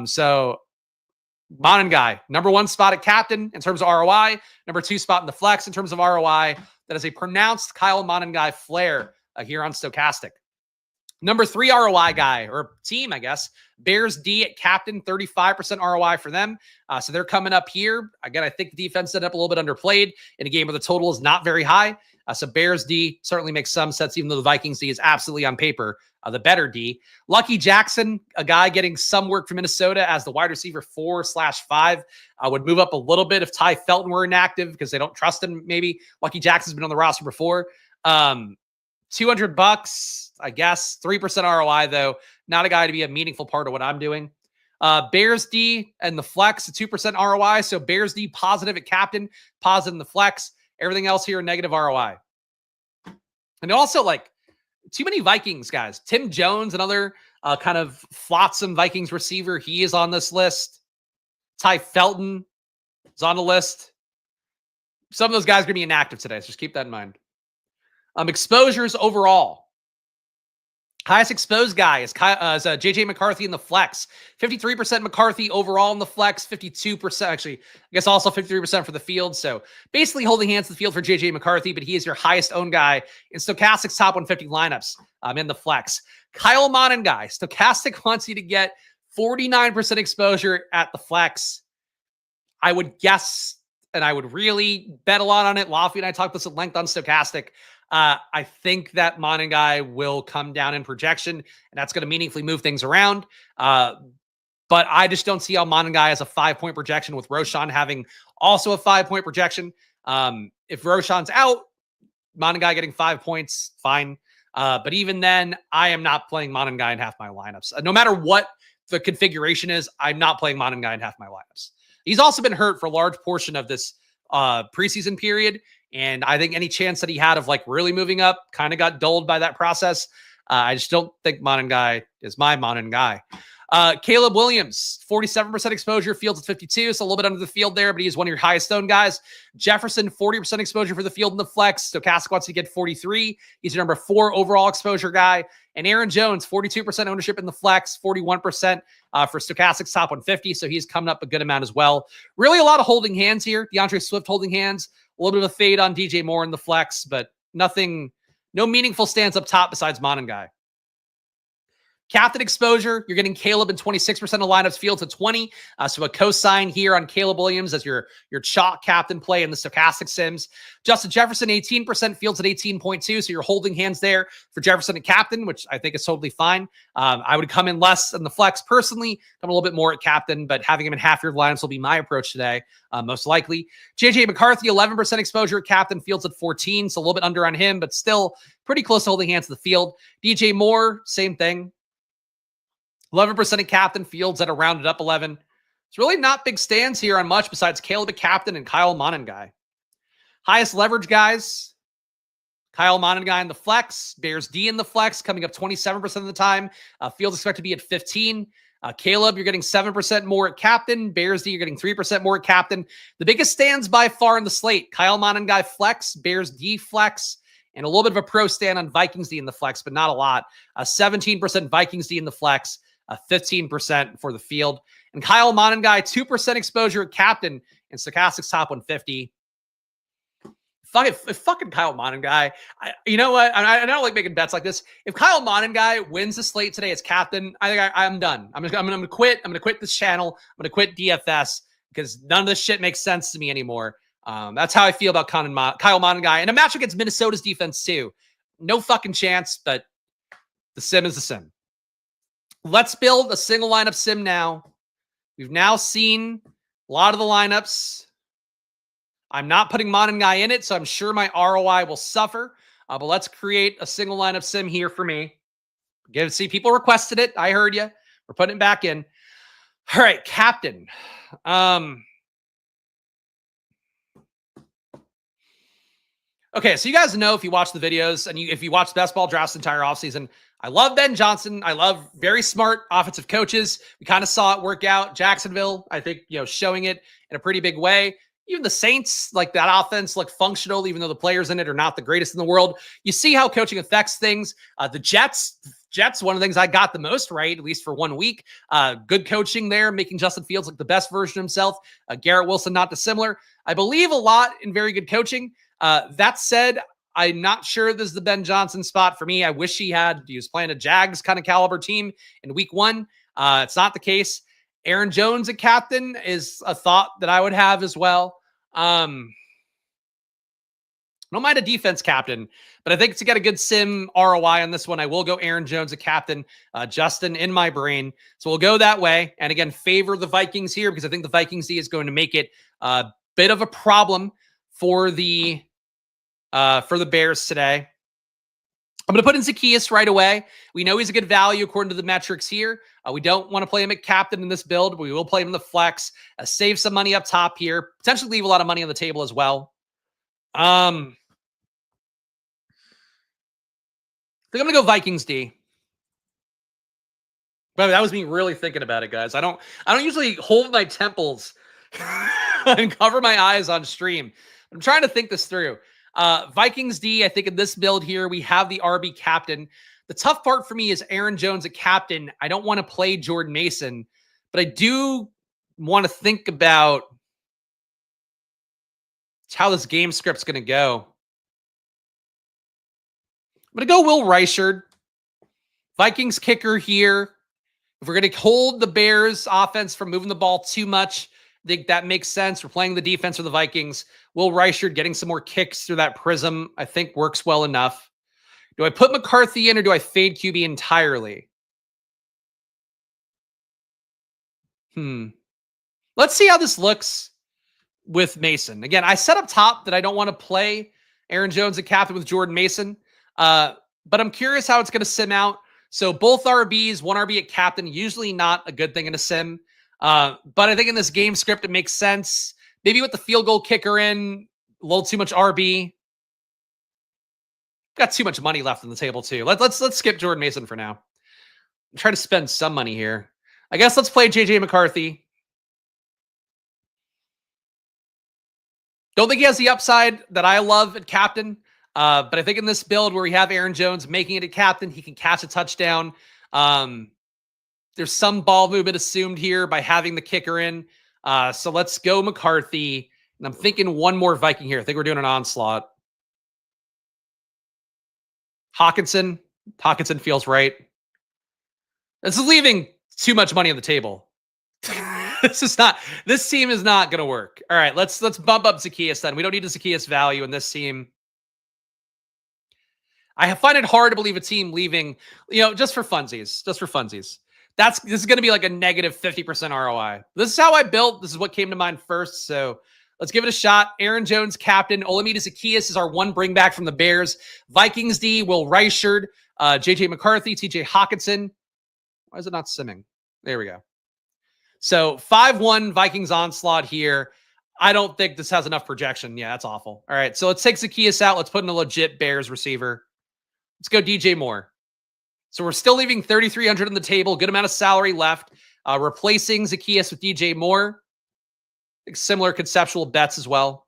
So Monangai, number 1 spot at captain in terms of ROI, number 2 spot in the flex in terms of ROI. That is a pronounced Kyle Monangai flair here on Stochastic. Number 3 ROI guy, or team, I guess, Bears D at captain, 35% ROI for them. So they're coming up here. Again, I think the defense ended up a little bit underplayed in a game where the total is not very high. So Bears D certainly makes some sense, even though the Vikings D is absolutely on paper the better D. Lucky Jackson, a guy getting some work from Minnesota as the wide receiver 4/5, would move up a little bit if Ty Felton were inactive because they don't trust him. Maybe Lucky Jackson's been on the roster before. $200, I guess. 3% ROI though. Not a guy to be a meaningful part of what I'm doing. Bears D and the flex, a 2% ROI. So Bears D positive at captain, positive in the flex. Everything else here, negative ROI. And also, like, too many Vikings guys. Tim Jones, another kind of flotsam Vikings receiver. He is on this list. Ty Felton is on the list. Some of those guys are going to be inactive today, so just keep that in mind. Exposures overall. Highest exposed guy is JJ McCarthy in the flex. 53% McCarthy overall in the flex. 52%, actually, I guess also 53% for the field. So basically holding hands to the field for JJ McCarthy, but he is your highest owned guy in Stochastic's top 150 lineups in the flex. Kyle Monangai. Stochastic wants you to get 49% exposure at the flex. I would guess, and I would really bet a lot on it. Lofty and I talked this at length on Stochastic. I think that Monangai will come down in projection, and that's going to meaningfully move things around. But I just don't see how Monangai has a 5-point projection with Roshan having also a 5-point projection. If Roshan's out, Monangai getting 5 points, fine. But even then, I am not playing Monangai in half my lineups. No matter what the configuration is, I'm not playing Monangai in half my lineups. He's also been hurt for a large portion of this preseason period. And I think any chance that he had of like really moving up kind of got dulled by that process. I just don't think Monangai is my Monangai. Caleb Williams, 47% exposure, Fields at 52, so a little bit under the field there, but he is one of your highest owned guys. Jefferson, 40% exposure for the field in the flex. Stochastic wants to get 43. He's your number 4 overall exposure guy. And Aaron Jones, 42% ownership in the flex, 41% for Stochastic's top 150, so he's coming up a good amount as well. Really a lot of holding hands here. DeAndre Swift holding hands, a little bit of a fade on DJ Moore in the flex, but nothing, no meaningful stands up top besides Monangai. Captain exposure, you're getting Caleb in 26% of lineups, Fields at 20. So a cosign here on Caleb Williams as your chalk captain play in the Stochastic Sims. Justin Jefferson, 18%, Fields at 18.2. So you're holding hands there for Jefferson at captain, which I think is totally fine. I would come in less in the flex personally, come a little bit more at captain, but having him in half your lineups will be my approach today, most likely. JJ McCarthy, 11% exposure at captain, Fields at 14. So a little bit under on him, but still pretty close to holding hands to the field. DJ Moore, same thing. 11% at captain, Fields at a rounded up 11. It's really not big stands here on much besides Caleb at captain and Kyle Monangai. Highest leverage guys, Kyle Monangai in the flex, Bears D in the flex, coming up 27% of the time. Fields expected to be at 15. Caleb, you're getting 7% more at captain. Bears D, you're getting 3% more at captain. The biggest stands by far in the slate, Kyle Monangai flex, Bears D flex, and a little bit of a pro stand on Vikings D in the flex, but not a lot. 17% Vikings D in the flex, 15% for the field. And Kyle Monangai, 2% exposure at captain in Stochastic's top 150. Fucking Kyle Monangai. You know what? I don't like making bets like this. If Kyle Monangai wins the slate today as captain, I think I'm done. I'm going to quit. I'm going to quit this channel. I'm going to quit DFS because none of this shit makes sense to me anymore. That's how I feel about Kyle Monangai. And a match against Minnesota's defense too. No fucking chance, but the sim is the sim. Let's build a single lineup sim now. We've now seen a lot of the lineups. I'm not putting Monangai in it, so I'm sure my ROI will suffer. But let's create a single lineup sim here for me. See, people requested it. I heard you. We're putting it back in. All right, captain. Okay, so you guys know if you watch the videos and if you watch best ball drafts entire offseason, I love Ben Johnson. I love very smart offensive coaches. We kind of saw it work out. Jacksonville, I think, showing it in a pretty big way. Even the Saints, like that offense, look functional, even though the players in it are not the greatest in the world. You see how coaching affects things. The Jets, one of the things I got the most right, at least for 1 week. Good coaching there, making Justin Fields look the best version of himself. Garrett Wilson, not dissimilar. I believe a lot in very good coaching. That said, I'm not sure this is the Ben Johnson spot for me. I wish he was playing a Jags kind of caliber team in week 1. It's not the case. Aaron Jones, a captain, is a thought that I would have as well. Don't mind a defense captain, but I think to get a good sim ROI on this one, I will go Aaron Jones, a captain, Justin in my brain. So we'll go that way. And again, favor the Vikings here because I think the Vikings D is going to make it a bit of a problem for the Bears today. I'm going to put in Zacchaeus right away. We know he's a good value according to the metrics here. We don't want to play him at captain in this build, but we will play him in the flex. Save some money up top here. Potentially leave a lot of money on the table as well. I think I'm going to go Vikings D. But that was me really thinking about it, guys. I don't usually hold my temples and cover my eyes on stream. I'm trying to think this through. Vikings D, I think in this build here, we have the RB captain. The tough part for me is Aaron Jones, a captain. I don't want to play Jordan Mason, but I do want to think about how this game script's going to go. I'm going to go Will Reichard. Vikings kicker here. If we're going to hold the Bears offense from moving the ball too much, I think that makes sense. We're playing the defense for the Vikings. Will Reichard getting some more kicks through that prism, I think works well enough. Do I put McCarthy in or do I fade QB entirely? Let's see how this looks with Mason. Again, I said up top that I don't want to play Aaron Jones at captain with Jordan Mason, but I'm curious how it's going to sim out. So both RBs, one RB at captain, usually not a good thing in a sim. But I think in this game script, it makes sense. Maybe with the field goal kicker in, a little too much RB. Got too much money left on the table too. Let's skip Jordan Mason for now. I'm trying to spend some money here. I guess let's play JJ McCarthy. Don't think he has the upside that I love at captain. But I think in this build where we have Aaron Jones making it a captain, he can catch a touchdown. There's some ball movement assumed here by having the kicker in. So let's go McCarthy. And I'm thinking one more Viking here. I think we're doing an onslaught. Hawkinson feels right. This is leaving too much money on the table. This team is not going to work. All right, let's bump up Zacchaeus then. We don't need a Zacchaeus value in this team. I find it hard to believe a team leaving, just for funsies. This is going to be like a negative 50% ROI. This is how I built. This is what came to mind first. So let's give it a shot. Aaron Jones, captain. Olamide Zacchaeus is our one bring back from the Bears. Vikings D, Will Reichard, JJ McCarthy, TJ Hawkinson. Why is it not simming? There we go. So 5-1 Vikings onslaught here. I don't think this has enough projection. Yeah, that's awful. All right, so let's take Zacchaeus out. Let's put in a legit Bears receiver. Let's go DJ Moore. So we're still leaving 3,300 on the table. Good amount of salary left. Replacing Zacchaeus with DJ Moore. I think similar conceptual bets as well.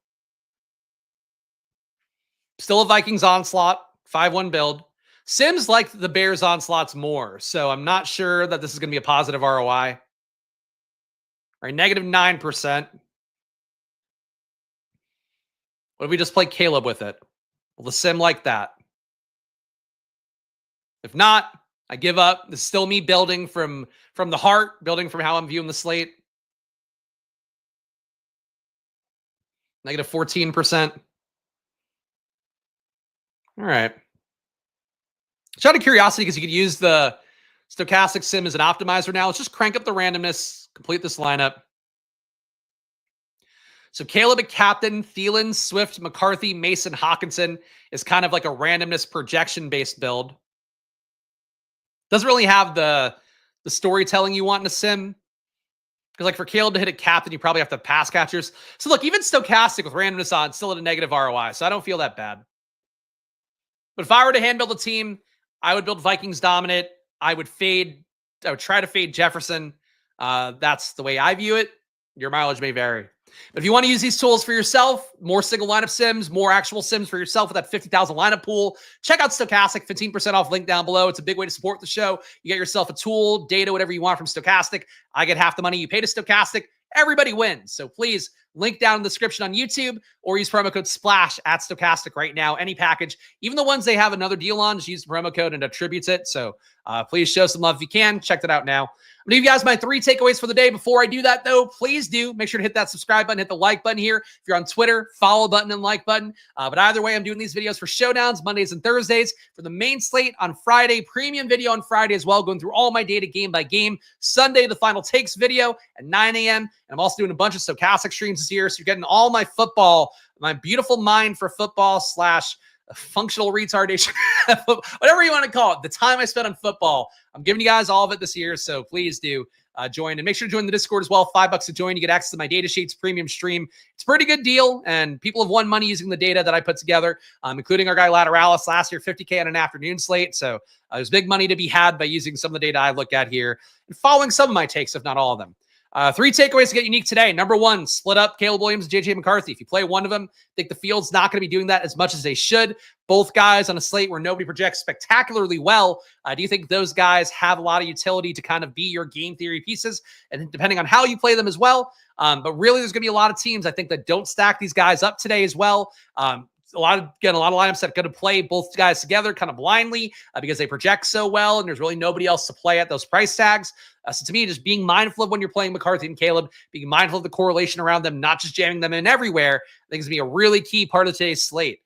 Still a Vikings onslaught. 5-1 build. Sims like the Bears onslaughts more. So I'm not sure that this is going to be a positive ROI. All right, negative 9%. What if we just play Caleb with it? Will the sim like that? If not, I give up. This is still me building from the heart, building from how I'm viewing the slate. Negative 14%. All right. Just out of curiosity, because you could use the stochastic sim as an optimizer now. Let's just crank up the randomness, complete this lineup. So Caleb at captain, Thielen, Swift, McCarthy, Mason, Hawkinson is kind of like a randomness projection-based build. Doesn't really have the storytelling you want in a sim. Because like for Caleb to hit a captain, you probably have to have pass catchers. So look, even stochastic with randomness on, still at a negative ROI. So I don't feel that bad. But if I were to hand build a team, I would build Vikings dominant. I would try to fade Jefferson. That's the way I view it. Your mileage may vary. But if you want to use these tools for yourself, more single lineup sims, more actual sims for yourself with that 50,000 lineup pool, check out Stochastic, 15% off, link down below. It's a big way to support the show. You get yourself a tool, data, whatever you want from Stochastic. I get half the money you pay to Stochastic. Everybody wins. So please link down in the description on YouTube or use promo code SPLASH at Stochastic right now. Any package, even the ones they have another deal on, just use the promo code and it attributes it. So please show some love if you can. Check that out now. I'm going to give you guys my 3 takeaways for the day. Before I do that, though, please do make sure to hit that subscribe button, hit the like button here. If you're on Twitter, follow button and like button. But either way, I'm doing these videos for showdowns, Mondays and Thursdays. For the main slate on Friday, premium video on Friday as well, going through all my data game by game. Sunday, the final takes video at 9 a.m. And I'm also doing a bunch of Stochastic streams this year. So you're getting all my football, my beautiful mind for football / functional retardation, whatever you want to call it. The time I spent on football, I'm giving you guys all of it this year. So please do join, and make sure to join the Discord as well. $5 to join. You get access to my data sheets, premium stream. It's a pretty good deal, and people have won money using the data that I put together, including our guy Lateralis last year, 50K on an afternoon slate. So there's big money to be had by using some of the data I look at here and following some of my takes, if not all of them. 3 takeaways to get unique today. Number 1, split up Caleb Williams and JJ McCarthy. If you play one of them, I think the field's not going to be doing that as much as they should. Both guys on a slate where nobody projects spectacularly well. Do you think those guys have a lot of utility to kind of be your game theory pieces? And depending on how you play them as well. But really, there's going to be a lot of teams, I think, that don't stack these guys up today as well. A lot of lineups that are going to play both guys together kind of blindly because they project so well, and there's really nobody else to play at those price tags. So to me, just being mindful of when you're playing McCarthy and Caleb, being mindful of the correlation around them, not just jamming them in everywhere, I think is going to be a really key part of today's slate.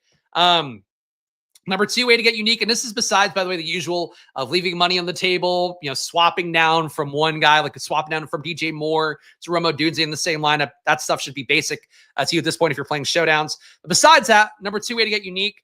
Number 2 way to get unique, and this is besides, by the way, the usual of leaving money on the table, swapping down from one guy, like swapping down from DJ Moore to Romo Dunze in the same lineup. That stuff should be basic to you at this point if you're playing showdowns. But besides that, number 2 way to get unique,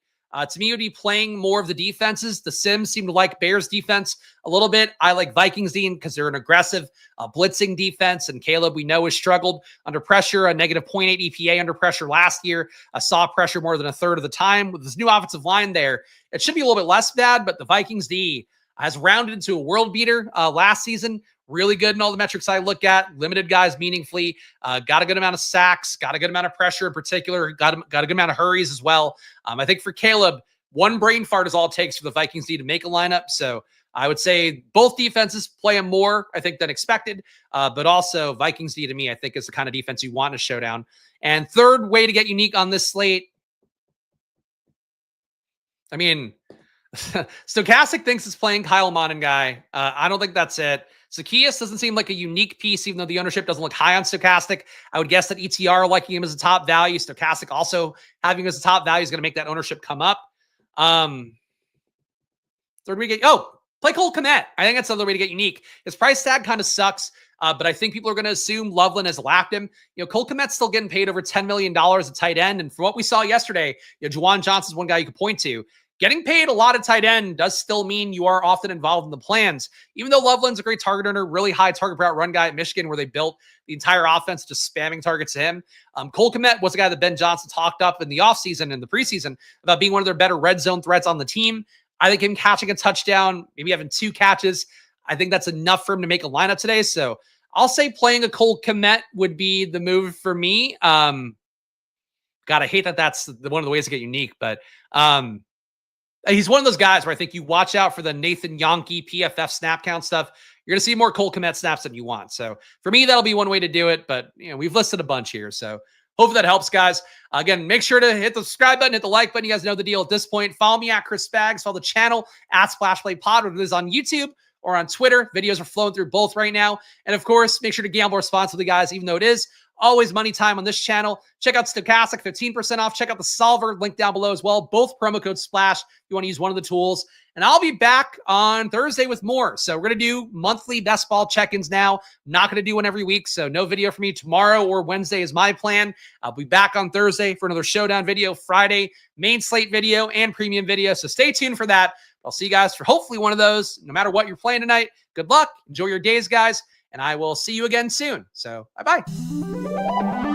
to me, would be playing more of the defenses. The Sims seem to like Bears defense a little bit. I like Vikings because they're an aggressive blitzing defense, and Caleb, we know, has struggled under pressure, a negative 0.8 EPA under pressure last year. Saw pressure more than a third of the time. With this new offensive line there, it should be a little bit less bad, but the Vikings D has rounded into a world beater last season. Really good in all the metrics I look at. Limited guys meaningfully. Got a good amount of sacks. Got a good amount of pressure in particular. Got a good amount of hurries as well. I think for Caleb, one brain fart is all it takes for the Vikings D to make a lineup. So I would say both defenses play him more, I think, than expected. But also Vikings D to me, I think, is the kind of defense you want in a showdown. And 3rd way to get unique on this slate, I mean, Stochastic thinks it's playing Kyle Monangai. I don't think that's it. Zacchaeus doesn't seem like a unique piece, even though the ownership doesn't look high on Stochastic. I would guess that ETR liking him as a top value. Stochastic also having him as a top value is going to make that ownership come up. 3rd week. Play Cole Kmet. I think that's another way to get unique. His price tag kind of sucks, but I think people are going to assume Loveland has lapped him. Cole Kmet's still getting paid over $10 million at tight end. And from what we saw yesterday, Juwan Johnson's one guy you could point to. Getting paid a lot at tight end does still mean you are often involved in the plans. Even though Loveland's a great target earner, really high target per out run guy at Michigan, where they built the entire offense just spamming targets to him. Cole Kmet was the guy that Ben Johnson talked up in the offseason and the preseason about being one of their better red zone threats on the team. I think him catching a touchdown, maybe having 2 catches, I think that's enough for him to make a lineup today. So I'll say playing a Cole Kmet would be the move for me. God, I hate that that's one of the ways to get unique, but he's one of those guys where I think you watch out for the Nathan Yonke PFF snap count stuff. You're going to see more Cole Kmet snaps than you want. So for me, that'll be one way to do it. But we've listed a bunch here. So hopefully that helps, guys. Again, make sure to hit the subscribe button, hit the like button. You guys know the deal at this point. Follow me at Chris Spags. Follow the channel at SplashPlayPod, whether it is on YouTube or on Twitter. Videos are flowing through both right now. And of course, make sure to gamble responsibly, guys, even though it is always money time on this channel. Check out Stochastic, 15% off. Check out the Solver, link down below as well. Both promo code SPLASH. You want to use one of the tools. And I'll be back on Thursday with more. So we're going to do monthly best ball check-ins now. I'm not going to do one every week, so no video for me tomorrow or Wednesday is my plan. I'll be back on Thursday for another showdown video, Friday, main slate video, and premium video. So stay tuned for that. I'll see you guys for hopefully one of those. No matter what you're playing tonight, good luck. Enjoy your days, guys. and I will see you again soon. So bye-bye.